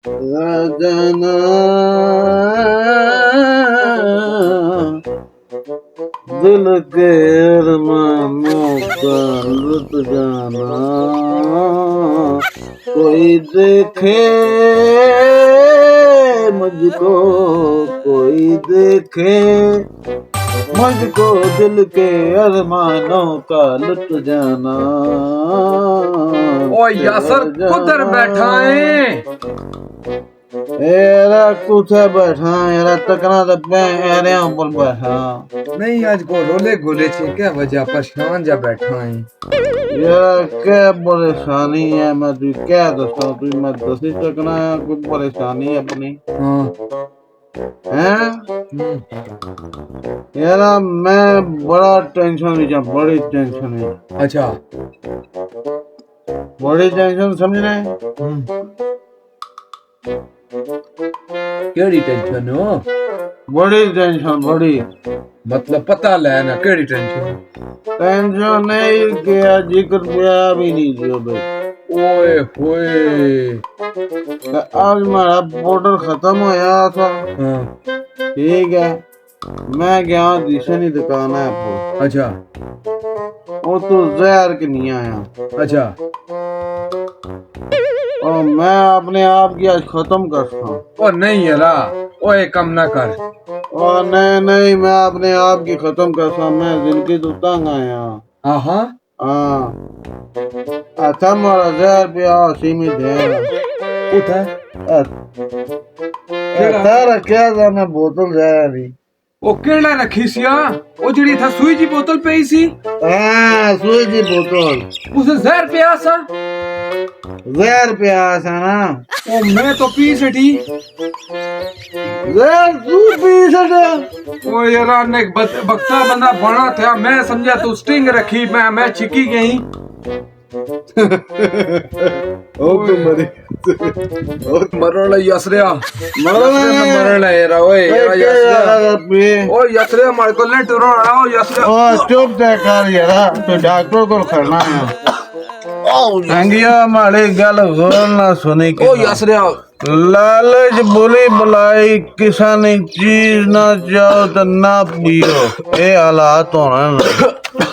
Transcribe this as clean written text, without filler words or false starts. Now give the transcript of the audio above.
राजाना दिल के अरमानों का लुट जाना, कोई देखे मुझको, कोई देखे मुझको, दिल के अरमानों का लुट जाना। ओ यासर कुदर बैठा है? एरा कुछ बैठा एरा तकना दबे एरे ऊपर बैठा नहीं आज को रोले गोले छे क्या वजह परेशान जा बैठा है यार क्या परेशानी है मैं तू क्या दसा तू मैं दसी सकना है कोई परेशानी अपनी हाँ हैं यार मैं बड़ा टेंशन में बड़ी टेंशन है अच्छा बड़ी टेंशन समझ रहे केड़ी टेंशन हो बड़ी टेंशन बड़ी मतलब पता लेना केड़ी टेंशन टेंशन नहीं किया जिक्र पिया भी नहीं जो भाई ओए होए आज मेरा बॉर्डर खत्म होया था हाँ ठीक है मैं गया दिशा की दुकान है आपको अच्छा वो तो जहर के नहीं आया अच्छा और मैं अपने आप की आज खत्म करता हूँ ओ नहीं यारा ओए कम ना कर और नहीं नहीं मैं अपने आप की खत्म करता हूँ मैं जिंदगी तो तंग आया हाँ हाँ हाँ अच्छा मेरा जहर पिया सीमित है उठा अच्छा रखा था मैं बोतल जहर ही ओ केड़ा रखी सिया ओ जड़ी था सुई जी बोतल पे ही सी हाँ सुई जी बोतल उसे जहर पिया सा जहर पिया था ना ओ मैं तो पी सटी जहर तू पी सके ओ यार ने बक्ता बंदा बना था मैं समझा तू स्टिंग रखी मैं छिकी गई ओ तू मरी मरण यसरिया मरण यार ओए यसरिया ओ यसरिया मार को ले टुरो आओ यसरिया ओ चुप कर यार तो डॉक्टर को खड़ना है अंगिया मारे गल गोल ना सुनी ओ यसरिया लालच बुरी बुलाई किसानी चीज ना चाहो तो ना पियो ये हालात होना